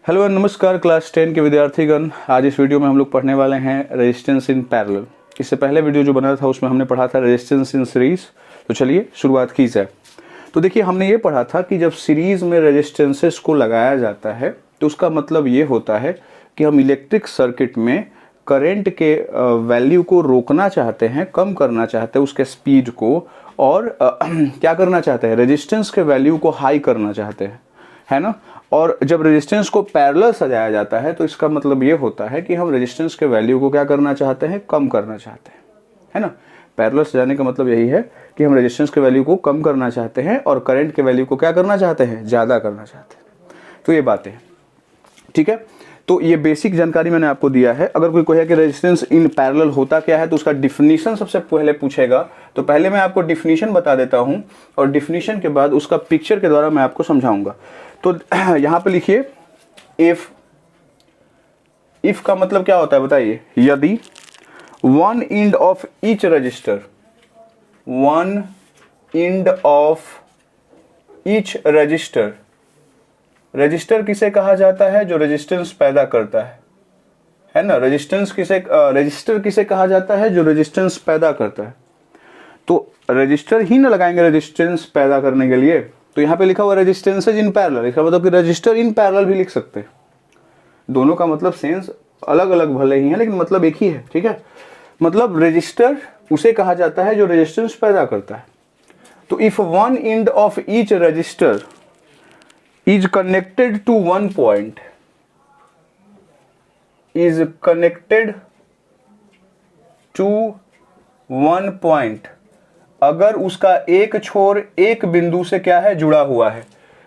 Hello नमस्कार class 10 के विद्यार्थीगण। आज इस वीडियो में हम लोग पढ़ने वाले हैं रेजिस्टेंस इन पैरेलल। इससे पहले वीडियो जो बना था उसमें हमने पढ़ा था रेजिस्टेंस इन सीरीज। तो चलिए शुरुआत की जाए। तो देखिए हमने ये पढ़ा था कि जब सीरीज में रेजिस्टेंसेस को लगाया जाता है तो उसका मतलब ये होता है कि हम इलेक्ट्रिक सर्किट में करंट के वैल्यू को रोकना चाहते हैं, कम करना चाहते हैं उसके स्पीड को, और क्या करना चाहते हैं, रेजिस्टेंस के वैल्यू को हाई करना चाहते हैं, है ना। और जब रेजिस्टेंस को पैरेलल सजाया जाता है तो इसका मतलब ये होता है कि हम रेजिस्टेंस के वैल्यू को क्या करना चाहते हैं, कम करना चाहते हैं, है ना। पैरेलल सजाने का मतलब यही है कि हम रेजिस्टेंस के वैल्यू को कम करना चाहते हैं और करंट के वैल्यू को क्या करना चाहते हैं, ज़्यादा करना चाहते हैं। तो ये बातें हैं, ठीक है। तो ये बेसिक जानकारी मैंने आपको दिया है। अगर कोई कहे कि रेजिस्टेंस इन पैरेलल होता क्या है तो उसका डिफिनीशन सबसे पहले पूछेगा। तो पहले मैं आपको डिफिनीशन बता देता हूं और डिफिनीशन के बाद उसका पिक्चर के द्वारा मैं आपको समझाऊंगा। तो यहां पे लिखिए इफ का मतलब क्या होता है बताइए। यदि one end of each register, one end of each register, register किसे कहा जाता है, जो रेजिस्टेंस पैदा करता है ना। रजिस्टर किसे कहा जाता है, जो रेजिस्टेंस पैदा करता है। तो रजिस्टर ही ना लगाएंगे रेजिस्टेंस पैदा करने के लिए। तो यहाँ पे लिखा हुआ रेजिस्टेंसेज इन पैरेलल, इसका मतलब कि रजिस्टर इन पैरेलल भी लिख सकते हैं। दोनों का मतलब सेंस अलग अलग भले ही है लेकिन मतलब एक ही है, ठीक है। मतलब रजिस्टर उसे कहा जाता है जो रेजिस्टेंस पैदा करता है। तो if one end of each register is connected to one point, is connected to one point, अगर उसका एक छोर एक बिंदु से क्या है, जुड़ा हुआ है।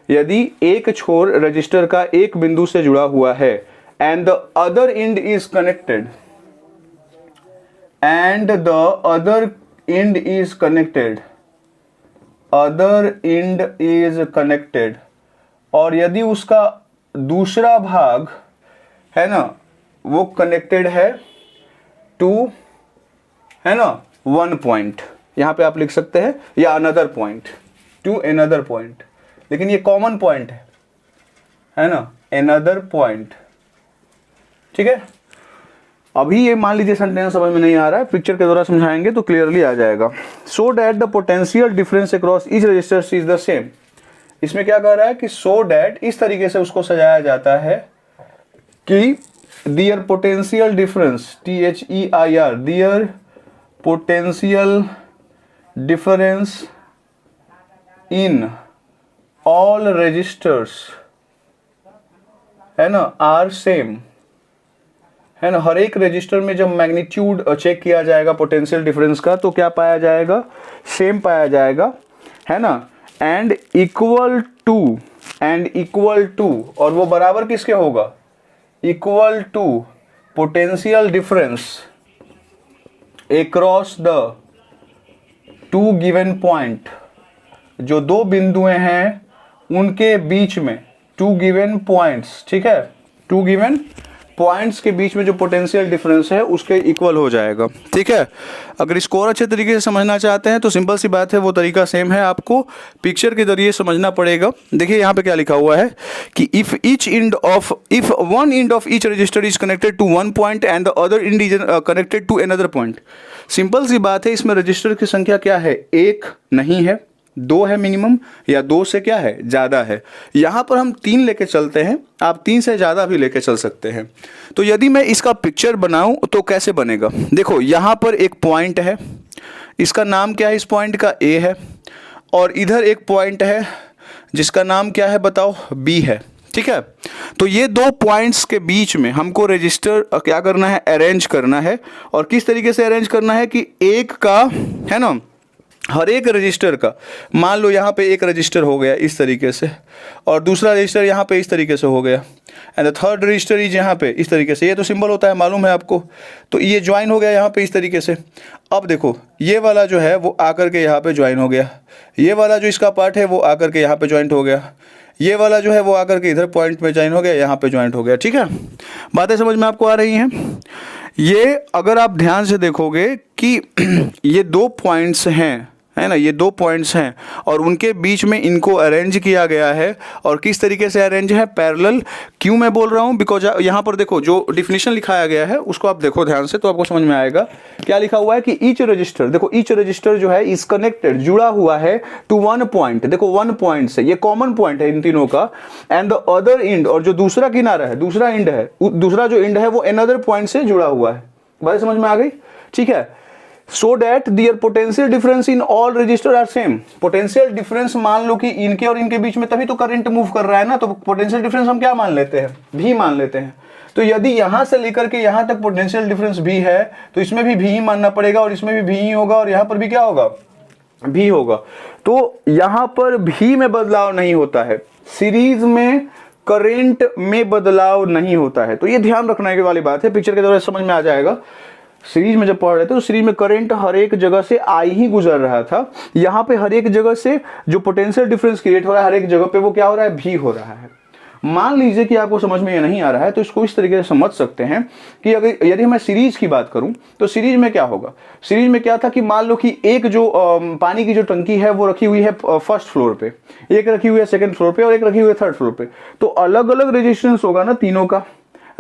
यदि एक छोर रजिस्टर का एक बिंदु से जुड़ा हुआ है and the other end is connected, and the other end is connected, other end is connected, और यदि उसका दूसरा भाग है ना वो कनेक्टेड है टू, है ना, वन पॉइंट, यहां पे आप लिख सकते हैं, या another point, to another point, लेकिन ये कॉमन पॉइंट है ना, अनदर पॉइंट, ठीक है। अभी ये मान लीजिए सेंटेंस समझ में नहीं आ रहा है, पिक्चर के द्वारा समझाएंगे तो क्लियरली आ जाएगा। So that the potential difference across each resistor is the same. इसमें क्या कह रहा है कि सो डैट, इस तरीके से उसको सजाया जाता है कि their potential difference, THEIR, their potential difference in all resistors, है ना, आर सेम, है ना। हर एक रजिस्टर में जब मैग्नीट्यूड चेक किया जाएगा पोटेंशियल डिफरेंस का तो क्या पाया जाएगा, सेम पाया जाएगा, है ना। एंड इक्वल टू, और वो बराबर किसके होगा, equal to potential difference across the two given point, जो दो बिंदुएं हैं उनके बीच में, टू गिवन पॉइंट्स, ठीक है, टू गिवन पॉइंट्स के बीच में जो पोटेंशियल डिफरेंस है उसके इक्वल हो जाएगा, ठीक है। अगर इसको और अच्छे तरीके से समझना चाहते हैं तो सिंपल सी बात है, वो तरीका सेम है, आपको पिक्चर के जरिए समझना पड़ेगा। देखिए यहाँ पे क्या लिखा हुआ है कि if one end of each resistor is connected to one point and the other end is connected to another point. Simple सी बात है, इसमें रजिस्टर की संख्या क्या है, एक नहीं है, दो है मिनिमम, या दो से क्या है, ज़्यादा है। यहाँ पर हम तीन लेके चलते हैं, आप तीन से ज़्यादा भी लेके चल सकते हैं। तो यदि मैं इसका पिक्चर बनाऊं तो कैसे बनेगा, देखो यहाँ पर एक पॉइंट है, इसका नाम क्या है, इस पॉइंट का A है, और इधर एक पॉइंट है जिसका नाम क्या है बताओ, B है, ठीक है। तो ये दो पॉइंट्स के बीच में हमको रजिस्टर क्या करना है, अरेंज करना है। और किस तरीके से अरेंज करना है कि एक का, है ना, हर एक रजिस्टर का, मान लो यहाँ पे एक रजिस्टर हो गया इस तरीके से, और दूसरा रजिस्टर यहाँ पे इस तरीके से हो गया, and the third register is यहाँ पे इस तरीके से। ये तो सिंबल होता है, मालूम है आपको। तो ये ज्वाइन हो गया यहाँ पे इस तरीके से। अब देखो ये वाला जो है वो आकर के यहाँ पे ज्वाइन हो गया, ये वाला जो इसका पार्ट है वो आकर के यहाँ पे ज्वाइंट हो गया, ये वाला जो है वो आकर के इधर पॉइंट में ज्वाइन हो गया, यहाँ पे ज्वाइंट हो गया, ठीक है। बातें समझ में आपको आ रही हैं। ये अगर आप ध्यान से देखोगे कि ये दो पॉइंट्स हैं, है ना, ये 2 पॉइंट्स हैं और उनके बीच में इनको अरेंज किया गया है। और किस तरीके से अरेंज है, पैरेलल। क्यों मैं बोल रहा हूँ, बिकॉज यहाँ पर देखो जो डिफिनीशन लिखाया गया है उसको आप देखो ध्यान से तो आपको समझ में आएगा। क्या लिखा हुआ है कि ईच रजिस्टर, देखो ईच रजिस्टर जो है इज कनेक्टेड, जुड़ा हुआ है टू 1 पॉइंट, देखो 1 पॉइंट से, ये कॉमन पॉइंट है इन तीनों का। एंड द अदर एंड, और जो दूसरा किनारा है, दूसरा एंड है, दूसरा जो एंड है वो अनदर पॉइंट से जुड़ा हुआ है। बात समझ में आ गई, ठीक है। so that their potential difference in all register are same। Potential difference मान लो कि इनके और इनके बीच में, तभी तो करंट मूव कर रहा है ना, तो पोटेंशियल डिफरेंस हम क्या मान लेते हैं, भी मान लेते हैं। तो यदि यहां से लेकर के यहां तक पोटेंशियल डिफरेंस भी है तो इसमें भी ही मानना पड़ेगा, और इसमें भी ही होगा, और यहां पर भी क्या होगा, भी होगा। तो यहां पर भी में बदलाव नहीं होता है, सीरीज में करंट में बदलाव नहीं होता है। तो ये ध्यान रखने वाली बात है, पिक्चर के द्वारा समझ में आ जाएगा। सीरीज में जब पढ़ रहे थे तो सीरीज में करंट हर एक जगह से आई ही गुजर रहा था, यहाँ पे हर एक जगह से जो पोटेंशियल डिफरेंस क्रिएट हो रहा है हर एक जगह पे वो क्या हो रहा है, भी हो रहा है। मान लीजिए कि आपको समझ में ये नहीं आ रहा है तो इसको इस तरीके से समझ सकते हैं कि अगर यदि मैं सीरीज की बात करूं तो सीरीज में क्या होगा, सीरीज में क्या था कि मान लो कि एक जो पानी की जो टंकी है वो रखी हुई है फर्स्ट फ्लोर पे, एक रखी हुई है सेकंड फ्लोर पे और एक रखी हुई है थर्ड फ्लोर पे। तो अलग अलग रेजिस्टेंस होगा ना तीनों का,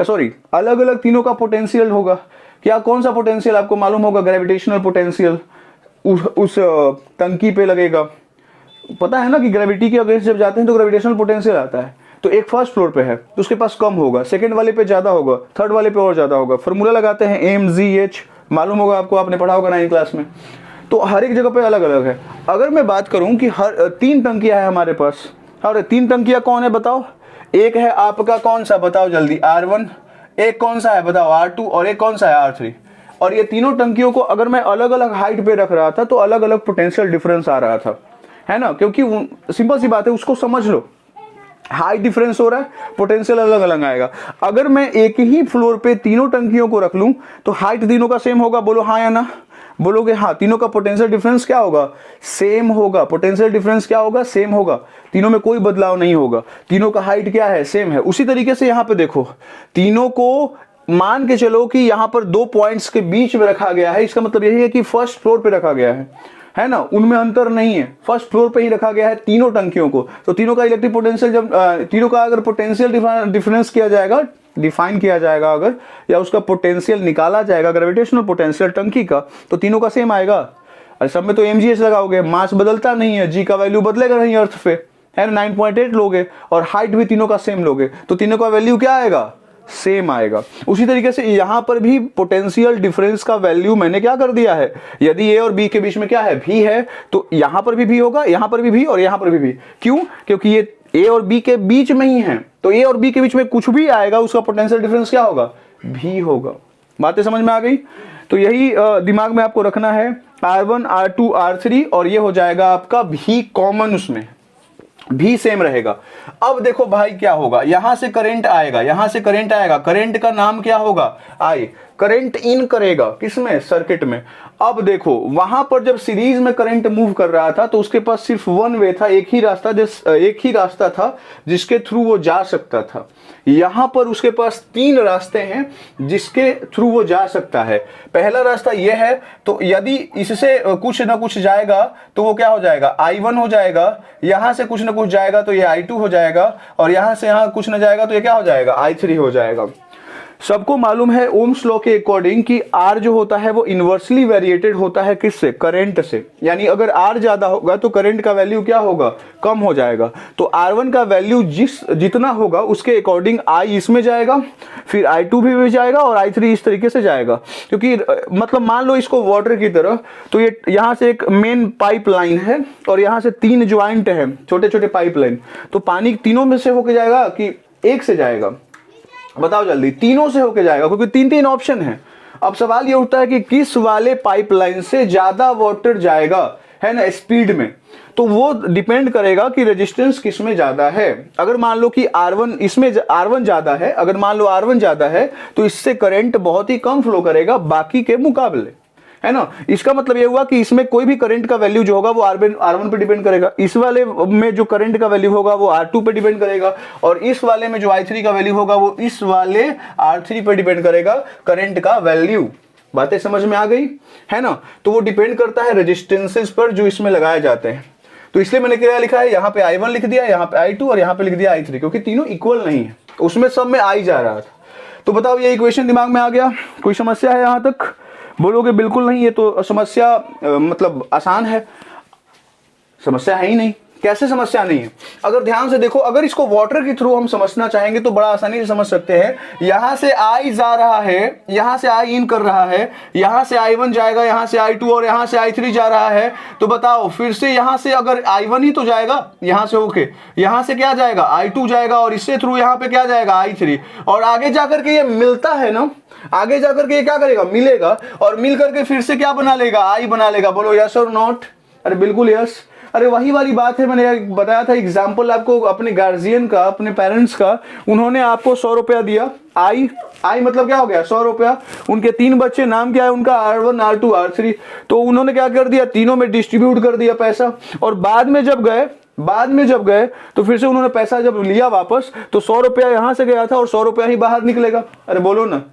सॉरी अलग अलग तीनों का पोटेंशियल होगा। क्या, कौन सा पोटेंशियल आपको मालूम होगा, ग्रेविटेशनल पोटेंशियल उस टंकी पे लगेगा। पता है ना कि ग्रेविटी के अगेंस्ट जब जाते हैं तो ग्रेविटेशनल पोटेंशियल आता है। तो एक फर्स्ट फ्लोर पे है तो उसके पास कम होगा, सेकंड वाले पे ज्यादा होगा, थर्ड वाले पे और ज्यादा होगा। फॉर्मूला लगाते हैं mgh, मालूम होगा आपको, आपने पढ़ा होगा 9th क्लास में। तो हर एक जगह पे अलग अलग है। अगर मैं बात करूं कि हर 3 टंकियां है हमारे पास, और 3 टंकियां कौन है बताओ, एक है आपका कौन सा बताओ जल्दी, R1, एक कौन सा है बताओ R2, और एक कौन सा है R3। और ये तीनों टंकियों को अगर मैं अलग अलग हाइट पे रख रहा था तो अलग अलग पोटेंशियल डिफरेंस आ रहा था, है ना, क्योंकि सिंपल सी बात है, उसको समझ लो, हाइट डिफरेंस हो रहा है, पोटेंशियल अलग अलग आएगा। अगर मैं एक ही फ्लोर पे तीनों टंकियों को रख लूं तो हाइट तीनों का सेम होगा, बोलो हाँ या ना, बोलोगे हाँ, तीनों का पोटेंशियल डिफरेंस क्या होगा, सेम होगा। पोटेंशियल डिफरेंस क्या होगा, सेम होगा, तीनों में कोई बदलाव नहीं होगा, तीनों का हाइट क्या है, सेम है। उसी तरीके से यहां पे देखो, तीनों को मान के चलो कि यहां पर 2 पॉइंट्स के बीच में रखा गया है, इसका मतलब यही है कि फर्स्ट फ्लोर पे रखा गया है ना, उनमें अंतर नहीं है, फर्स्ट फ्लोर पे ही रखा गया है तीनों टंकियों को। तो तीनों का इलेक्ट्रिक पोटेंशियल जब तीनों का अगर पोटेंशियल डिफरेंस किया जाएगा, डिफाइन किया जाएगा अगर, या उसका पोटेंशियल निकाला जाएगा ग्रेविटेशनल पोटेंशियल टंकी का, तो तीनों का सेम आएगा। और सब में तो mgh लगाओगे, मास बदलता नहीं है, g का वैल्यू बदलेगा नहीं अर्थ पे, है ना, 9.8 लोगे, और हाइट भी तीनों का सेम लोगे, तो तीनों का वैल्यू क्या आएगा, सेम आएगा। उसी तरीके से यहां पर भी पोटेंशियल डिफरेंस का वैल्यू मैंने क्या कर दिया है, यदि ए और बी के बीच में क्या है, भी है, तो यहां पर भी होगा, यहां पर भी और यहां पर भी। क्यों, क्योंकि ये ए और बी के बीच में ही है, तो ए और बी के बीच में कुछ भी आएगा उसका पोटेंशियल डिफरेंस क्या होगा, भी होगा। बातें समझ में आ गई। तो यही दिमाग में आपको रखना है, R1 R2 R3, और ये हो जाएगा आपका भी कॉमन, उसमें भी सेम रहेगा। अब देखो भाई क्या होगा, यहां से करंट आएगा, यहां से करंट आएगा, करंट का नाम क्या होगा, आई, करंट इन करेगा किसमें, सर्किट में। अब देखो वहां पर जब सीरीज में करंट मूव कर रहा था तो उसके पास सिर्फ 1 वे था, एक ही रास्ता था जिसके थ्रू वो जा सकता था। यहां पर उसके पास 3 रास्ते हैं जिसके थ्रू वो जा सकता है। पहला रास्ता ये है, तो यदि इससे कुछ ना कुछ जाएगा तो वो क्या हो जाएगा, I1 हो जाएगा, यहां से कुछ ना कुछ जाएगा तो ये I2 हो जाएगा, और यहां से यहां कुछ ना जाएगा तो ये क्या हो जाएगा, I3 हो जाएगा। सबको मालूम है ओम्स लॉ के अकॉर्डिंग कि R जो होता है वो इनवर्सली वेरिएटेड होता है किससे, करंट से। यानी अगर R ज्यादा होगा तो करंट का वैल्यू क्या होगा, कम हो जाएगा। तो R1 का वैल्यू जितना होगा उसके अकॉर्डिंग I इसमें जाएगा, फिर I2 भी जाएगा, और I3 इस तरीके से जाएगा। क्योंकि मतलब मान लो इसको वाटर की तरह, तो ये यहाँ से एक मेन पाइप लाइन है और यहाँ से 3 ज्वाइंट है, छोटे छोटे पाइप लाइन। तो पानी तीनों में से होके जाएगा कि एक से जाएगा, बताओ जल्दी, तीनों से होके जाएगा, क्योंकि 3 ऑप्शन है। अब सवाल ये उठता है कि किस वाले पाइपलाइन से ज्यादा वाटर जाएगा, है ना, स्पीड में। तो वो डिपेंड करेगा कि रेजिस्टेंस किस में ज्यादा है। अगर मान लो कि R1 इसमें R1 ज्यादा है, अगर मान लो R1 ज्यादा है तो इससे करंट बहुत ही कम फ्लो करेगा बाकी के मुकाबले, है ना। इसका मतलब ये हुआ कि इसमें कोई भी करंट का वैल्यू जो होगा वो R1 पे डिपेंड करेगा, इस वाले में जो करंट का वैल्यू होगा वो R2 पे डिपेंड करेगा, और इस वाले में जो I3 का वैल्यू होगा वो इस वाले R3 पे डिपेंड करेगा करंट का वैल्यू। बातें समझ में आ गई है ना। तो वो डिपेंड करता है रेजिस्टेंसेस पर जो इसमें लगाए जाते हैं। तो इसलिए मैंने क्या लिखा है, यहाँ पे I1 लिख दिया, यहाँ पे I2 और यहाँ पे लिख दिया I3, क्योंकि तीनों इक्वल नहीं है, उसमें सब में I जा रहा था। तो बताओ ये इक्वेशन दिमाग में आ गया, कोई समस्या है यहाँ तक? बोलोगे बिल्कुल नहीं, ये तो समस्या मतलब आसान है। समस्या है ही नहीं। कैसे समस्या नहीं है? अगर ध्यान से देखो, अगर इसको वाटर के थ्रू हम समझना चाहेंगे तो बड़ा आसानी से समझ सकते हैं। यहां से I जा रहा है, यहां से I इन कर रहा है, यहां से I1 जाएगा, यहां से I2 और यहां से I3 जा रहा है। तो बताओ फिर से यहां से अगर I1 ही तो जाएगा, यहां से होके यहां से क्या जाएगा, I2 जाएगा और इससे थ्रू यहां पे क्या जाएगा, I3। और आगे जाकर के ये मिलता है ना, आगे जाकर के ये क्या करेगा, मिलेगा, और मिल करके फिर से क्या बना लेगा, I बना लेगा। बोलो यस और नॉट? अरे बिल्कुल यस। अरे वही वाली बात है, मैंने बताया था एग्जाम्पल आपको अपने गार्जियन का, अपने पेरेंट्स का। उन्होंने आपको 100 रुपया दिया, आई मतलब क्या हो गया, 100 रुपया। उनके 3 बच्चे, नाम क्या है उनका, R1 R2 R3। तो उन्होंने क्या कर दिया, तीनों में डिस्ट्रीब्यूट कर दिया पैसा। और बाद में जब गए तो फिर से उन्होंने पैसा जब लिया वापस, तो 100 रुपया यहां से गया था और 100 रुपया ही बाहर निकलेगा। अरे बोलो ना,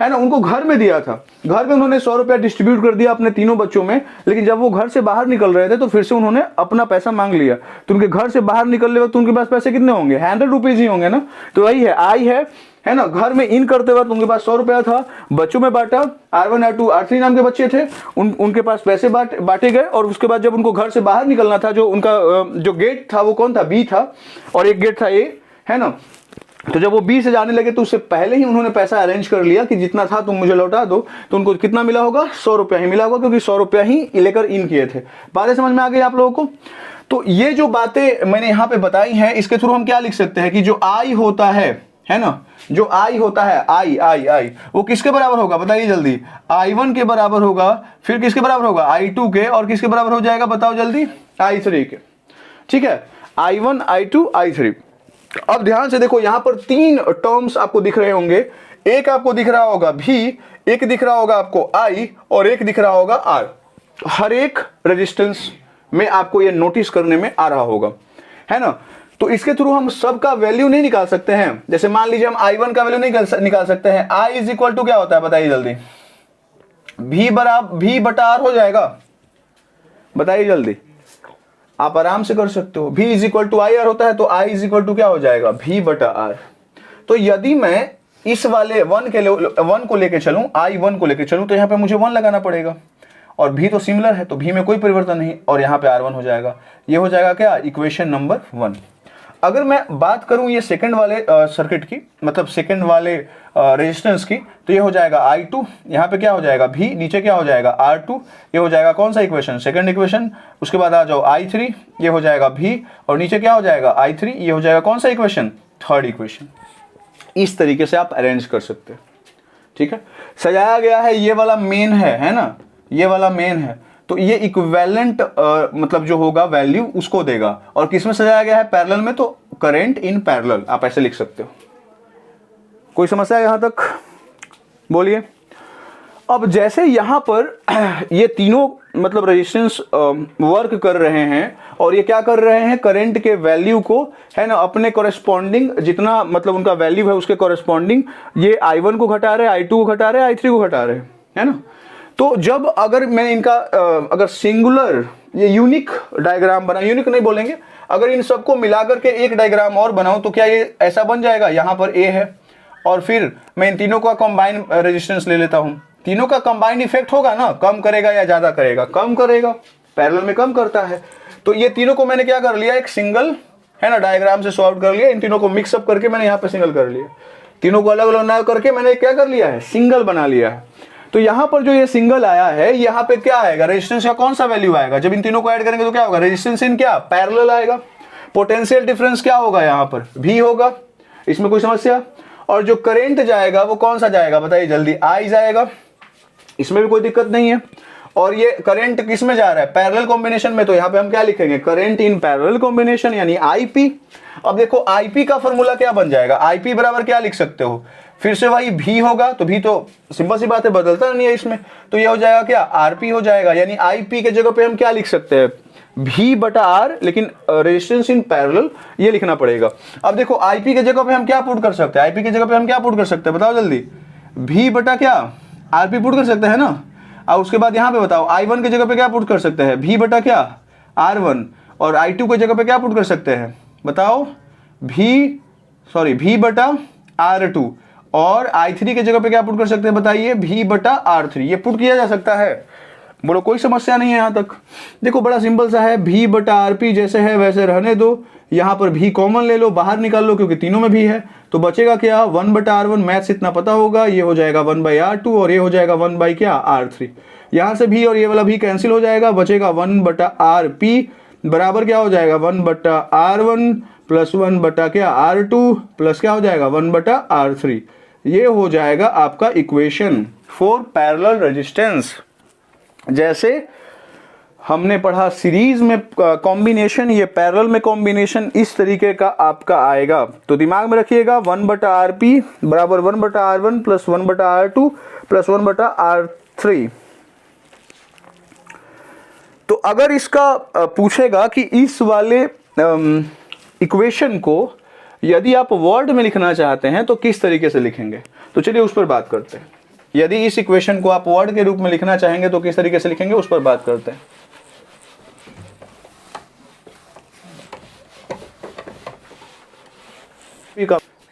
है ना। उनको घर में दिया था, घर में उन्होंने 100 रुपया डिस्ट्रीब्यूट कर दिया अपने तीनों बच्चों में, लेकिन जब वो घर से बाहर निकल रहे थे तो फिर से उन्होंने अपना पैसा मांग लिया। तो उनके घर से बाहर निकलने वक्त उनके पास पैसे कितने होंगे, 100 रुपीज ही होंगे ना। तो वही है, आई है ना। घर में इन करते वक्त उनके पास 100 रुपया था, बच्चों में बांटा, R1 R2 R3 नाम के बच्चे थे, उनके पास पैसे बांटे गए। और उसके बाद जब उनको घर से बाहर निकलना था, जो उनका जो गेट था वो कौन था, B था, और एक गेट था A, है ना। तो जब वो B से जाने लगे तो उससे पहले ही उन्होंने पैसा अरेंज कर लिया कि जितना था तुम मुझे लौटा दो। तो उनको कितना मिला होगा, 100 रुपया ही मिला होगा, क्योंकि 100 रुपया ही लेकर इन किए थे। बातें समझ में आ गई आप लोगों को? तो ये जो बातें मैंने यहाँ पे बताई हैं, इसके थ्रू हम क्या लिख सकते हैं कि जो I होता है ना, जो I होता है, I वो किसके बराबर होगा बताइए जल्दी, I1 के बराबर होगा, फिर किसके बराबर होगा, I2 के, और किसके बराबर हो जाएगा बताओ जल्दी, I3 के। ठीक है, I1 I2 I3। अब ध्यान से देखो, यहां पर 3 टर्म्स आपको दिख रहे होंगे। एक आपको दिख रहा होगा V, एक दिख रहा होगा आपको I, और एक दिख रहा होगा R। हर एक रेजिस्टेंस में आपको ये नोटिस करने में आ रहा होगा, है ना। तो इसके थ्रू हम सबका वैल्यू नहीं निकाल सकते हैं। जैसे मान लीजिए हम I1 का वैल्यू नहीं निकाल सकते हैं। I इज इक्वल टू क्या होता है बताइए जल्दी, V बटा R हो जाएगा, बताइए जल्दी, आप आराम से कर सकते हो। V is equal to IR होता है, तो I इज इक्वल टू क्या हो जाएगा, V बटा R। तो यदि मैं इस वाले 1 को लेके चलूं, I1 को लेके चलूं, तो यहाँ पे मुझे 1 लगाना पड़ेगा, और V तो सिमिलर है, तो V में कोई परिवर्तन नहीं, और यहाँ पे R1 हो जाएगा। ये हो जाएगा क्या, इक्वेशन नंबर 1। अगर मैं बात करूं ये सेकंड वाले सर्किट की, मतलब सेकंड वाले रेजिस्टेंस की, तो ये हो जाएगा I2, यहाँ पे क्या हो जाएगा V, नीचे क्या हो जाएगा R2। ये हो जाएगा कौन सा इक्वेशन, सेकंड इक्वेशन। उसके बाद आ जाओ I3, ये हो जाएगा V, और नीचे क्या हो जाएगा I3, ये हो जाएगा कौन सा इक्वेशन, थर्ड इक्वेशन। इस तरीके से आप अरेंज कर सकते हैं। ठीक है, सजाया गया है, ये वाला मेन है ना, ये वाला मेन है। तो ये इक्विवेलेंट मतलब जो होगा वैल्यू उसको देगा। और किसमें सजाया गया है, पैरेलल में, तो करंट इन पैरेलल आप ऐसे लिख सकते हो। कोई समस्या है यहां तक, बोलिए। अब जैसे यहां पर ये तीनों मतलब रेजिस्टेंस वर्क कर रहे हैं, और ये क्या कर रहे हैं, करंट के वैल्यू को, है ना, अपने कॉरेस्पॉन्डिंग जितना मतलब उनका वैल्यू है उसके कॉरेस्पॉन्डिंग ये I1 को घटा रहे, I2 को घटा रहे, I3 को घटा रहे, है ना। तो जब अगर मैं इनका अगर सिंगुलर ये यूनिक डायग्राम बना, यूनिक नहीं बोलेंगे, अगर इन सबको मिलाकर के एक डायग्राम और बनाऊं, तो क्या ये ऐसा बन जाएगा, यहाँ पर A है, और फिर मैं इन तीनों का कंबाइन रेजिस्टेंस ले लेता हूं। तीनों का कंबाइन इफेक्ट होगा ना, कम करेगा या ज्यादा करेगा, कम करेगा, पैरेलल में कम करता है। तो ये तीनों को मैंने क्या कर लिया, एक सिंगल, है ना, डायग्राम से सॉल्व कर लिया। इन तीनों को मिक्सअप करके मैंने यहाँ पे सिंगल कर लिया, तीनों को अलग अलग ना करके मैंने क्या कर लिया है, सिंगल बना लिया है। तो यहां पर जो ये सिंगल आया है, यहाँ पे क्या आएगा, रेजिस्टेंस का कौन सा वैल्यू आएगा, जब इन तीनों को ऐड करेंगे तो क्या होगा, रेजिस्टेंस इन क्या, पैरेलल आएगा। पोटेंशियल डिफरेंस क्या होगा, यहाँ पर V होगा, इसमें कोई समस्या। और जो करंट जाएगा वो कौन सा जाएगा बताइए जल्दी, I जाएगा, इसमें भी कोई दिक्कत नहीं है। और ये करंट किस में जा रहा है, पैरेलल कॉम्बिनेशन में, तो यहाँ पे हम क्या लिखेंगे, करंट इन पैरेलल कॉम्बिनेशन, यानी IP। अब देखो IP का फॉर्मूला क्या बन जाएगा, IP बराबर क्या लिख सकते हो, फिर से वही V होगा, तो V तो सिंपल सी बात है, बदलता नहीं है इसमें, तो ये हो जाएगा क्या, RP हो जाएगा। यानी IP के जगह पे हम क्या लिख सकते हैं, V बटा R, लेकिन रेजिस्टेंस इन पैरेलल ये लिखना पड़ेगा। अब देखो IP के जगह पे हम क्या पुट कर सकते हैं, IP के जगह पे हम क्या पुट कर सकते हैं बताओ जल्दी, V बटा क्या आरपी पुट कर सकते हैं ना। और उसके बाद यहाँ पे बताओ I1 की जगह पे क्या पुट कर सकते हैं, V बटा क्या R1, और I2 की जगह पे क्या पुट कर सकते हैं बताओ, V बटा R2, और I3 की जगह पे क्या पुट कर सकते हैं बताइए, V बटा R3। ये पुट किया जा सकता है, बोलो कोई समस्या नहीं है यहाँ तक। देखो बड़ा सिंपल सा है, V बटा RP जैसे है वैसे रहने दो, यहाँ पर V कॉमन ले लो, बाहर निकाल लो क्योंकि तीनों में भी है, तो बचेगा क्या 1 बटा R1, मैथ्स इतना पता होगा, ये हो जाएगा 1 बाई R2 और ये हो जाएगा 1 बाई क्या R3। यहाँ से भी और ये वाला भी कैंसिल हो जाएगा, बचेगा 1 बटा RP बराबर क्या हो जाएगा 1 बटा R1 प्लस 1 बटा क्या R2 प्लस क्या हो जाएगा 1 बटा R3। ये हो जाएगा आपका इक्वेशन फॉर पैरेलल रेजिस्टेंस। जैसे हमने पढ़ा सीरीज में कॉम्बिनेशन, ये पैरेलल में कॉम्बिनेशन इस तरीके का आपका आएगा। तो दिमाग में रखिएगा 1 बटा RP बराबर 1 बटा R1 प्लस 1 बटा R2 प्लस 1 बटा R3। तो अगर इसका पूछेगा कि इस वाले इक्वेशन को यदि आप वर्ड में लिखना चाहते हैं तो किस तरीके से लिखेंगे, तो चलिए उस पर बात करते हैं। यदि इस इक्वेशन को आप वर्ड के रूप में लिखना चाहेंगे तो किस तरीके से लिखेंगे उस पर बात करते हैं।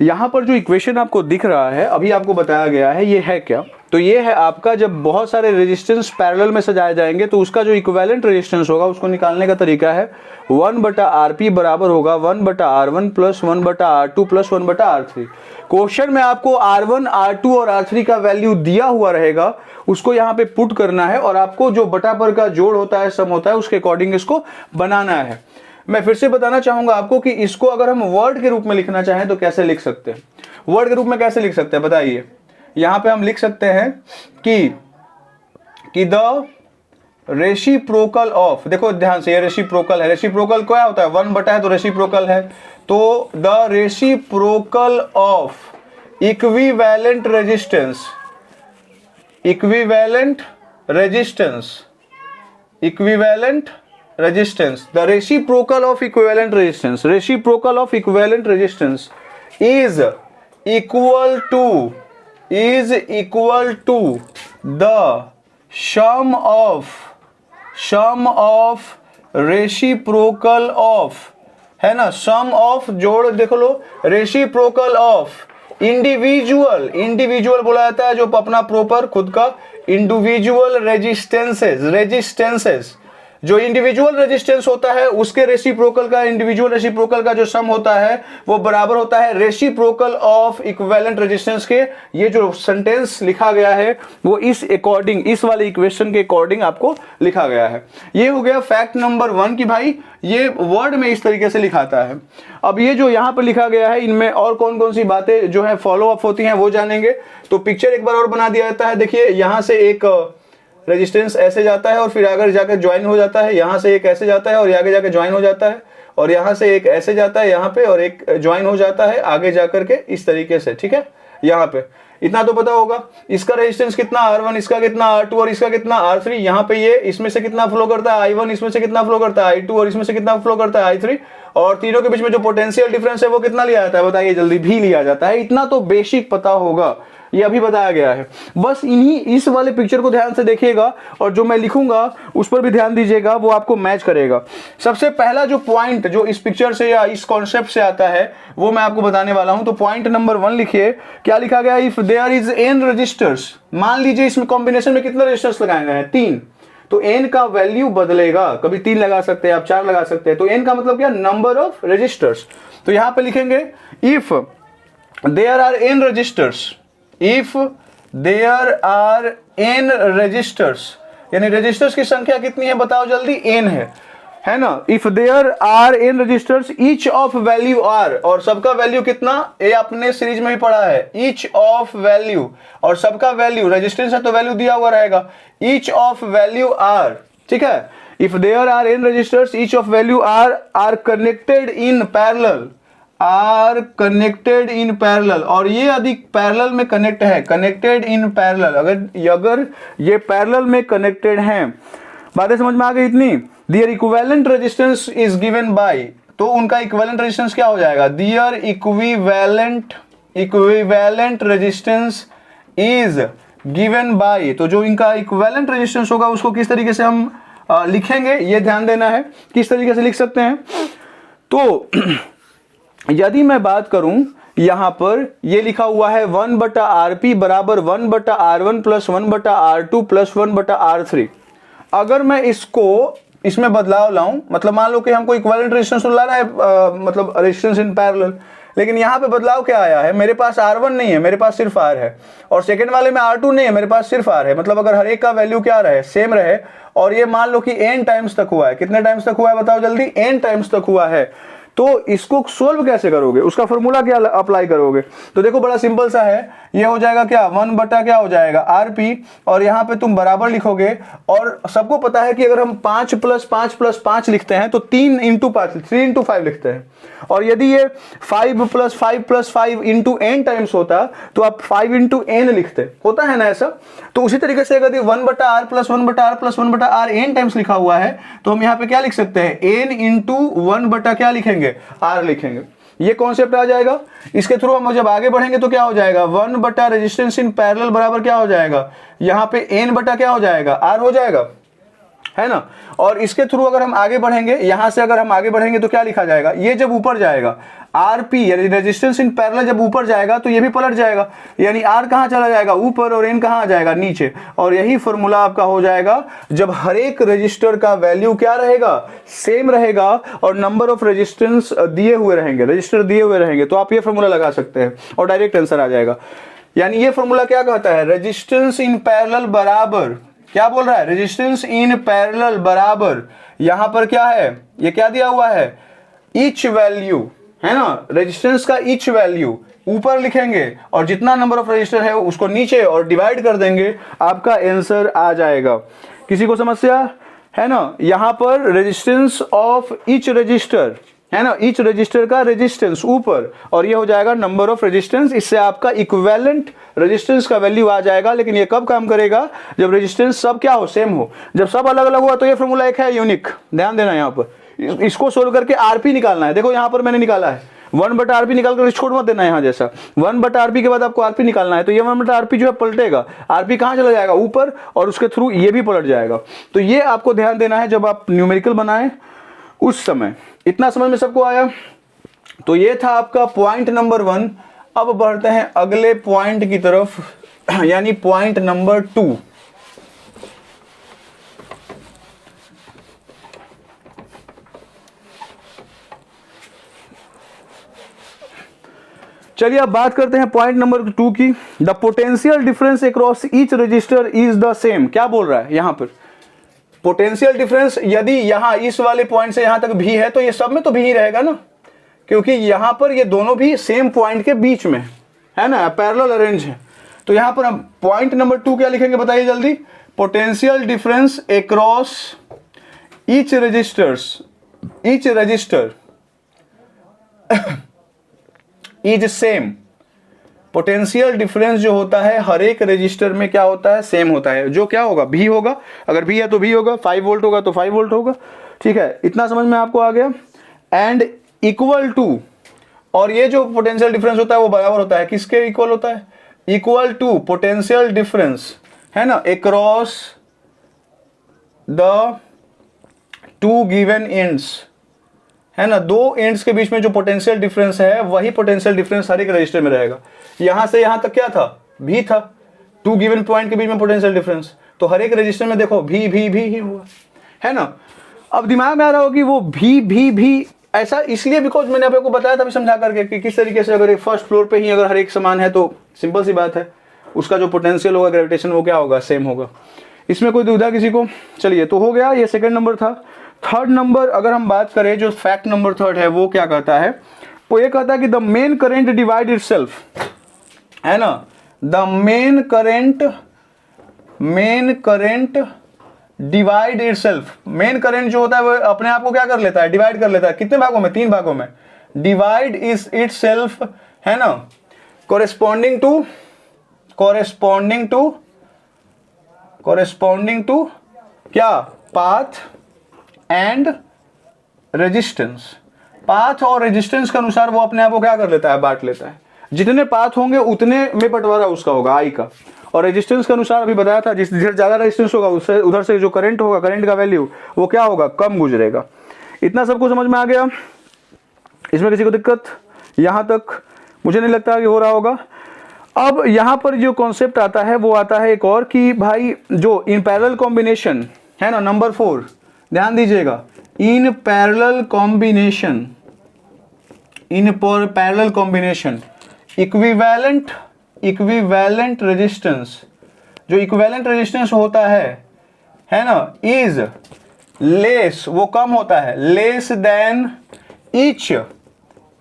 यहां पर जो इक्वेशन आपको दिख रहा है अभी आपको बताया गया है, ये है क्या, तो ये है आपका जब बहुत सारे रेजिस्टेंस पैरेलल में सजाए जाएंगे तो उसका जो इक्विवेलेंट रेजिस्टेंस होगा उसको निकालने का तरीका है 1 बटा RP बराबर होगा 1 बटा R1 प्लस 1 बटा R2 प्लस 1 बटा R3। क्वेश्चन में आपको R1, R2 और R3 का वैल्यू दिया हुआ रहेगा, उसको यहाँ पे पुट करना है और आपको जो बटा पर का जोड़ होता है, सम होता है, उसके अकॉर्डिंग इसको बनाना है। मैं फिर से बताना चाहूंगा आपको कि इसको अगर हम वर्ड के रूप में लिखना चाहें तो कैसे लिख सकते हैं, वर्ड के रूप में कैसे लिख सकते हैं बताइए। यहां पे हम लिख सकते हैं कि द रेसिप्रोकल ऑफ, देखो ध्यान से, ये रेसिप्रोकल है, रेसिप्रोकल क्या होता है 1 बटा है तो रेसिप्रोकल है, तो the reciprocal of equivalent resistance, equivalent resistance, equivalent resistance, the reciprocal of equivalent resistance, reciprocal of equivalent resistance is equal to the sum of reciprocal of, है ना, sum of जोड़ देख लो, reciprocal of इंडिविजुअल बोला जाता है जो अपना proper खुद का, इंडिविजुअल रेजिस्टेंसेस जो इंडिविजुअल रेजिस्टेंस होता है उसके रेसिप्रोकल का, इंडिविजुअल रेसिप्रोकल का जो सम होता है वो बराबर होता है रेसिप्रोकल ऑफ इक्विवेलेंट रेजिस्टेंस के। ये जो सेंटेंस लिखा गया है वो इस अकॉर्डिंग, इस वाले इक्वेशन के अकॉर्डिंग आपको लिखा गया है। ये हो गया फैक्ट नंबर 1 कि भाई ये वर्ड में इस तरीके से लिखाता है। अब ये जो यहाँ पर लिखा गया है इनमें और कौन कौन सी बातें जो है फॉलो अप होती हैं वो जानेंगे। तो पिक्चर एक बार और बना दिया जाता है, देखिए यहाँ से एक रेजिस्टेंस ऐसे जाता है और फिर आगे जाकर ज्वाइन हो जाता है, यहाँ से एक ऐसे जाता है और आगे जाकर ज्वाइन हो जाता है, और यहाँ से एक ऐसे जाता है यहाँ पे और एक ज्वाइन हो जाता है आगे जाकर के इस तरीके से, ठीक है। यहाँ पे इतना तो पता होगा, इसका रेजिस्टेंस कितना R1, इसका कितना R2 और इसका कितना R3। यहाँ पे ये इसमें से कितना फ्लो करता है I1, इसमें से कितना फ्लो करता है I2 और इसमें से कितना फ्लो करता है I3, और तीनों के बीच में जो पोटेंशियल डिफरेंस है वो कितना लिया जाता है बताइए जल्दी, भी लिया जाता है। इतना तो बेसिक पता होगा, ये अभी बताया गया है। बस इस वाले पिक्चर को ध्यान से देखिएगा और जो मैं लिखूंगा उस पर भी ध्यान दीजिएगा, वो आपको मैच करेगा। सबसे पहला जो पॉइंट जो इस पिक्चर से या इस कॉन्सेप्ट से आता है वो मैं आपको बताने वाला हूं। तो पॉइंट नंबर 1 लिखिए, क्या लिखा गया, if there is n resistors, मान लीजिए इसमें कॉम्बिनेशन में कितने रजिस्टर्स लगाए गए हैं 3, तो n का वैल्यू बदलेगा, कभी 3 लगा सकते हैं आप, 4 लगा सकते हैं, तो n का मतलब क्या, नंबर ऑफ रजिस्टर्स। तो यहां पे लिखेंगे if there are n resistors, if there are n resistors, यानी रजिस्टर्स की संख्या कितनी है बताओ जल्दी, n है ना। If there are n resistors each of value r, और सबका वैल्यू कितना, ये आपने सीरीज में भी पढ़ा है, ईच ऑफ वैल्यू, और सबका वैल्यू, रेजिस्टेंस है तो वैल्यू दिया हुआ रहेगा, ईच ऑफ वैल्यू r, ठीक है। If there are n resistors each of value r are connected in parallel, are connected in parallel, और ये अधिक पैरेलल में कनेक्ट है, कनेक्टेड इन पैरेलल, अगर ये पैरेलल में कनेक्टेड हैं, बातें समझ में आ गई इतनी। Their equivalent resistance is given by, तो उनका इक्विवेलेंट रेजिस्टेंस क्या हो जाएगा, their equivalent resistance is given by, तो जो इनका इक्विवेलेंट रेजिस्टेंस होगा उसको किस तरीके से हम लिखेंगे, ये ध्यान देना है किस तरीके से लिख सकते हैं। तो यदि मैं बात करूं यहां पर ये लिखा हुआ है 1/RP बराबर 1/R1 plus 1/R2 plus 1/R3। अगर मैं इसमें बदलाव लाऊं, मतलब मान लो कि हमको इक्विवेलेंट रेजिस्टेंस ला रहा है मतलब रेजिस्टेंस इन पैरेलल, लेकिन यहां पे बदलाव क्या आया है, मेरे पास R1 नहीं है, मेरे पास सिर्फ R है, और सेकंड वाले में R2 नहीं है, मेरे पास सिर्फ R है। मतलब अगर हर एक का वैल्यू क्या रहे, सेम रहे, और ये मान लो कि n टाइम्स तक हुआ है, कितने टाइम्स तक हुआ है बताओ जल्दी, n टाइम्स तक हुआ है, तो इसको सोल्व कैसे करोगे, उसका फॉर्मूला क्या अप्लाई करोगे। तो देखो बड़ा सिंपल सा है, ये हो जाएगा क्या 1 बटा क्या हो जाएगा RP, और यहाँ पे तुम बराबर लिखोगे, और सबको पता है कि अगर हम 5 + 5 + 5 लिखते हैं तो 3 × 5 3 × 5 लिखते हैं, और यदि ये 5 + 5 + 5 × n टाइम्स होता तो आप 5 × n लिखते, होता है ना ऐसा। तो उसी तरीके से अगर 1/R + 1/R + 1/R n times लिखा हुआ है तो हम यहाँ पे क्या लिख सकते हैं, n × 1 बटा क्या लिखेंगे, R लिखेंगे। ये कॉन्सेप्ट आ जाएगा। इसके थ्रू हम जब आगे बढ़ेंगे तो क्या हो जाएगा, 1 बटा रेजिस्टेंस इन पैरेलल बराबर क्या हो जाएगा, यहाँ पे n बटा क्या हो जाएगा, R हो जाएगा, है ना। और इसके थ्रू अगर हम आगे बढ़ेंगे, यहां से अगर हम आगे बढ़ेंगे तो क्या लिखा जाएगा, ये जब ऊपर जाएगा RP यानी रेजिस्टेंस इन पैरेलल जब ऊपर जाएगा तो ये भी पलट जाएगा, यानी R कहां चला जाएगा, ऊपर, और n कहां आ जाएगा, नीचे। और यही फॉर्मूला आपका हो जाएगा जब हर एक रजिस्टर का वैल्यू क्या रहेगा, सेम रहेगा, और नंबर ऑफ रेजिस्टेंस दिए हुए रहेंगे, रजिस्टर दिए हुए रहेंगे, तो आप ये फॉर्मूला लगा सकते हैं और डायरेक्ट आंसर आ जाएगा। यानी ये फॉर्मूला क्या कहता है, रेजिस्टेंस इन पैरेलल बराबर, क्या बोल रहा है, रेजिस्टेंस इन पैरेलल बराबर, यहां पर क्या है, ये क्या दिया हुआ है, ईच वैल्यू, है ना, रेजिस्टेंस का ईच वैल्यू ऊपर लिखेंगे और जितना नंबर ऑफ रजिस्टर है उसको नीचे और डिवाइड कर देंगे, आपका आंसर आ जाएगा। किसी को समस्या है ना, यहां पर रेजिस्टेंस ऑफ ईच रजिस्टर, है ना, ईच रजिस्टर का रेजिस्टेंस ऊपर, और ये हो जाएगा नंबर ऑफ रेजिस्टेंस, इससे आपका इक्विवेलेंट रेजिस्टेंस का वैल्यू आ जाएगा। लेकिन ये कब काम करेगा, जब रेजिस्टेंस सब क्या हो, सेम हो। जब सब अलग अलग हुआ तो ये फॉर्मूला एक है यूनिक, ध्यान देना। यहाँ पर इसको सोल्व करके RP निकालना है। देखो यहाँ पर मैंने निकाला है 1/RP, निकाल कर छोड़ मत देना यहाँ जैसा, 1/RP के बाद आपको RP निकालना है, तो ये 1/RP जो है पलटेगा, RP कहाँ चला जाएगा, ऊपर, और उसके थ्रू ये भी पलट जाएगा। तो ये आपको ध्यान देना है जब आप न्यूमेरिकल बनाएं उस समय। इतना समझ में सबको आया। तो ये था आपका पॉइंट नंबर 1। अब बढ़ते हैं अगले पॉइंट की तरफ, यानी पॉइंट नंबर 2। चलिए अब बात करते हैं पॉइंट नंबर 2 की। The potential difference across each resistor is the same. क्या बोल रहा है यहां पर, पोटेंशियल डिफरेंस यदि यहां इस वाले पॉइंट से यहां तक भी है तो ये सब में तो भी ही रहेगा ना, क्योंकि यहां पर ये दोनों भी सेम पॉइंट के बीच में है ना, पैरेलल अरेंज है। तो यहां पर हम पॉइंट नंबर 2 क्या लिखेंगे बताइए जल्दी, potential difference across each resistor is same. Potential difference जो होता है हर एक रजिस्टर में क्या होता है, सेम होता है। जो क्या होगा, भी होगा, अगर भी है तो भी होगा, 5 वोल्ट होगा तो 5 वोल्ट होगा। ठीक है, इतना समझ में आपको आ गया। एंड इक्वल टू, और ये जो पोटेंशियल डिफरेंस होता है वो बराबर होता है, किसके इक्वल होता है, इक्वल टू पोटेंशियल डिफरेंस, है ना, अक्रॉस द 2 गिवन एंड्स, है ना, 2 एंड्स के बीच में जो पोटेंशियल डिफरेंस है वही पोटेंशियल डिफरेंस हर एक रजिस्टर में रहेगा। यहां से यहां तक क्या था, भी था, 2 गिवन पॉइंट के बीच में पोटेंशियल डिफरेंस, तो हर एक रजिस्टर में देखो भी ही हुआ, है ना। अब दिमाग में आ रहा हो कि वो भी ऐसा इसलिए बिकॉज मैंने आपको बताया था समझा करके कि किस तरीके से अगर फर्स्ट फ्लोर पे ही अगर हर एक समान है तो सिंपल सी बात है, उसका जो पोटेंशियल होगा ग्रेविटेशन वो क्या होगा, सेम होगा। इसमें कोई दुविधा किसी को। चलिए, तो हो गया, ये सेकंड नंबर था। थर्ड नंबर अगर हम बात करें, जो फैक्ट नंबर 3 है वो क्या कहता है, वो ये कहता है कि the main current divide itself, है ना, the main current divide itself. Main current जो होता है वो अपने आप को क्या कर लेता है, डिवाइड कर लेता है। कितने भागों में, 3 भागों में। डिवाइड इज इटसेल्फ, है ना, कोरेस्पॉन्डिंग टू क्या, पाथ एंड रेजिस्टेंस। पाथ और रेजिस्टेंस के अनुसार वो अपने आप को क्या कर लेता है, बांट लेता है। जितने पाथ होंगे उतने में बंटवारा उसका होगा आई का। और रेजिस्टेंस के अनुसार अभी बताया था, जिस ज़्यादा रेजिस्टेंस होगा उससे उधर से जो करंट होगा, करंट का वैल्यू वो क्या होगा, कम गुजरेगा। इतना सबको समझ में आ गया? इसमें किसी को दिक्कत? यहाँ तक मुझे नहीं लगता कि हो रहा होगा। अब यहाँ पर जो कॉन्सेप्ट आता है वो आता है एक और, कि भाई जो इन पैरेलल कॉम्बिनेशन है ना, नंबर 4 ध्यान दीजिएगा, in parallel combination, in parallel combination equivalent resistance, जो इक्विवेलेंट रेजिस्टेंस होता है ना, इज लेस, वो कम होता है, less than each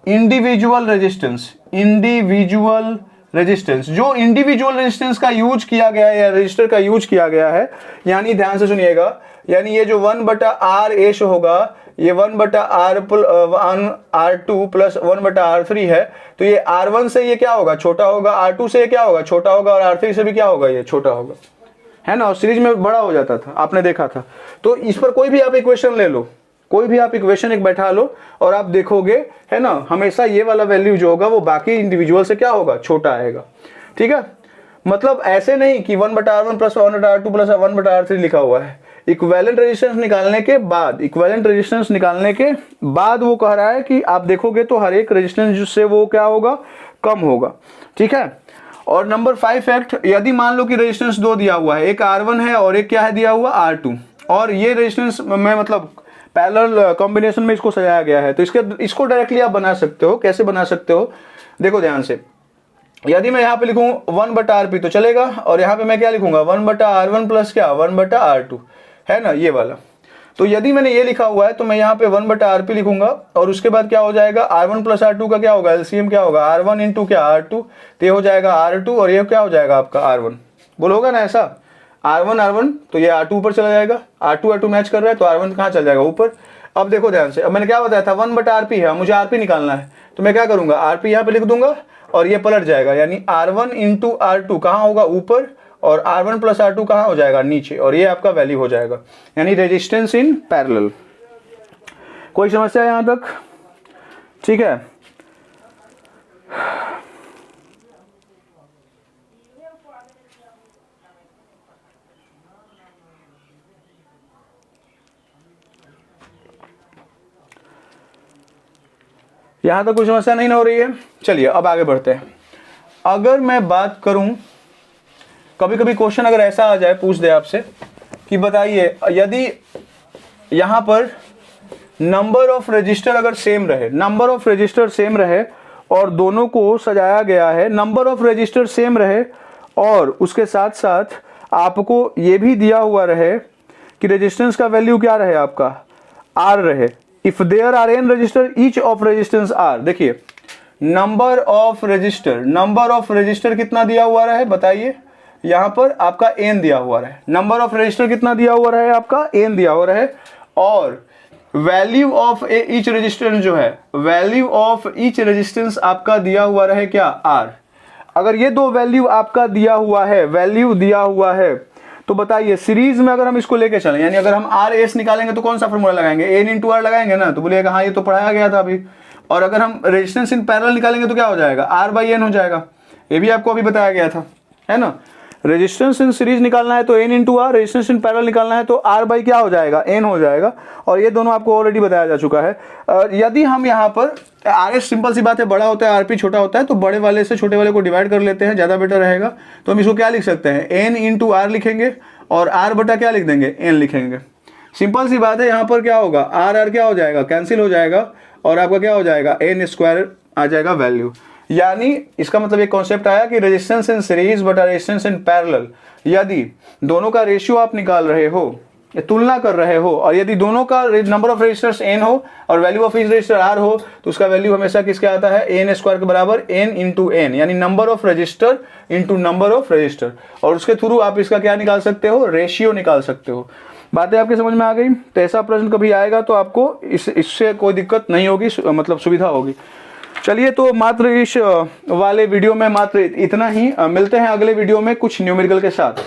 individual resistance. Individual resistance, जो इंडिविजुअल रेजिस्टेंस का यूज किया गया है या रजिस्टर का यूज किया गया है, यानी ध्यान से सुनिएगा, यानी ये जो 1/R एश होगा, ये 1/R2 प्लस 1/R3 है, तो ये R1 से ये क्या होगा, छोटा होगा, R2 से ये क्या होगा, छोटा होगा, और R3 से भी क्या होगा, ये छोटा होगा, है ना। और सीरीज में बड़ा हो जाता था, आपने देखा था। तो इस पर कोई भी आप इक्वेशन ले लो, कोई भी आप इक्वेशन एक बैठा लो, और आप देखोगे है ना, हमेशा ये वाला वैल्यू जो होगा वो बाकी इंडिविजुअल से क्या होगा, छोटा आएगा। ठीक है, मतलब ऐसे नहीं कि 1/R1 plus 1/R2 plus 1/R3 लिखा हुआ है। इक्विवेलेंट रेजिस्टेंस निकालने के बाद, इक्विवेलेंट रेजिस्टेंस निकालने के बाद वो कह रहा है कि आप देखोगे तो हर एक रेजिस्टेंस जिससे वो क्या होगा, कम होगा। ठीक है। और नंबर 5 फैक्ट, यदि मान लो कि रेजिस्टेंस 2 दिया हुआ है, एक R1 है और एक क्या है दिया हुआ, R2, और ये रेजिस्टेंस में मतलब पैरेलल कॉम्बिनेशन में इसको सजाया गया है, तो इसको डायरेक्टली आप बना सकते हो। कैसे बना सकते हो, देखो ध्यान से, यदि मैं यहाँ पे लिखूँ 1/RP तो चलेगा, और यहाँ पे मैं क्या लिखूंगा, 1/R1 प्लस क्या, 1/R2, है ना, ये वाला। तो यदि मैंने ये लिखा हुआ है तो मैं यहाँ पे 1/RP लिखूंगा, और उसके बाद क्या हो जाएगा, R1 प्लस R2 का क्या होगा, एलसीएम क्या होगा, R1 इंटू क्या, R2, तो ये हो जाएगा R2, और ये क्या हो जाएगा आपका R1। बोल होगा ना ऐसा, R1 तो ये R2 ऊपर चला जाएगा, R2 मैच कर रहा है तो R1 कहाँ चल जाएगा, ऊपर। अब देखो ध्यान से, अब मैंने क्या बताया था, 1/RP है, मुझे RP निकालना है, तो मैं क्या करूंगा, RP यहाँ पे लिख दूंगा और ये पलट जाएगा, यानी R1 इंटू R2 कहाँ होगा, ऊपर, और R1 प्लस R2 कहाँ हो जाएगा, नीचे, और ये आपका वैल्यू हो जाएगा, यानी रेजिस्टेंस इन पैरेलल। कोई समस्या यहां तक? ठीक है। यहां तक कोई समस्या नहीं ना हो रही है? चलिए अब आगे बढ़ते हैं। अगर मैं बात करूं, कभी कभी क्वेश्चन अगर ऐसा आ जाए, पूछ दे आपसे कि बताइए, यदि यहां पर नंबर ऑफ रजिस्टर अगर सेम रहे, नंबर ऑफ रजिस्टर सेम रहे और दोनों को सजाया गया है, नंबर ऑफ रजिस्टर सेम रहे और उसके साथ साथ आपको ये भी दिया हुआ रहे कि रेजिस्टेंस का वैल्यू क्या रहे, आपका R रहे। If there are n resistor, each of resistance R, देखिए नंबर ऑफ रजिस्टर कितना दिया हुआ रहे, बताइए, यहां पर आपका n दिया हुआ रहे, नंबर ऑफ रजिस्टर कितना दिया हुआ रहे, आपका n दिया हुआ रहे, और वैल्यू ऑफ ईच रेजिस्टेंस जो है, वैल्यू ऑफ ईच रेजिस्टेंस आपका दिया हुआ रहे क्या, R। अगर ये दो वैल्यू आपका दिया हुआ है, वैल्यू दिया हुआ है, तो बताइए सीरीज में अगर हम इसको लेके चलें, यानी अगर हम RS निकालेंगे तो कौन सा फॉर्मूला लगाएंगे, n इंटू R लगाएंगे ना, तो बोलिएगा हाँ ये तो पढ़ाया गया था अभी। और अगर हम रेजिस्टेंस इन पैरेलल निकालेंगे तो क्या हो जाएगा, R/N हो जाएगा, ये भी आपको अभी बताया गया था, है ना। रेजिस्टेंस इन सीरीज निकालना है तो n into R, resistance in parallel निकालना है तो R बाई क्या हो जाएगा, n हो जाएगा, और ये दोनों आपको ऑलरेडी बताया जा चुका है। यदि हम यहाँ पर RS, सिंपल सी बात है, बड़ा होता है, RP छोटा होता है, तो बड़े वाले से छोटे वाले को डिवाइड कर लेते हैं, ज़्यादा बेटर रहेगा। तो हम इसको क्या लिख सकते हैं, n इंटू R लिखेंगे और R बटा क्या लिख देंगे, n लिखेंगे। सिंपल सी बात है, यहाँ पर क्या होगा, R क्या हो जाएगा, कैंसिल हो जाएगा, और आपका क्या हो जाएगा, n² आ जाएगा वैल्यू। यानी इसका मतलब एक कॉन्सेप्ट आया कि रेजिस्टेंस इन सीरीज बटा रेजिस्टेंस इन पैरेलल, यदि दोनों का रेशियो आप निकाल रहे हो, तुलना कर रहे हो, और यदि दोनों का नंबर ऑफ रजिस्टर्स n हो और value of each register R हो, तो उसका वैल्यू हमेशा किसके आता है, n² के बराबर n इंटू n, यानी number of register into number of register, और उसके थ्रू आप इसका क्या निकाल सकते हो, रेशियो निकाल सकते हो। बातें आपके समझ में आ गई? तो ऐसा प्रश्न कभी आएगा तो आपको इससे कोई दिक्कत नहीं होगी, मतलब सुविधा होगी। चलिए, तो मात्र इस वाले वीडियो में मात्र इतना ही, मिलते हैं अगले वीडियो में कुछ न्यूमेरिकल के साथ।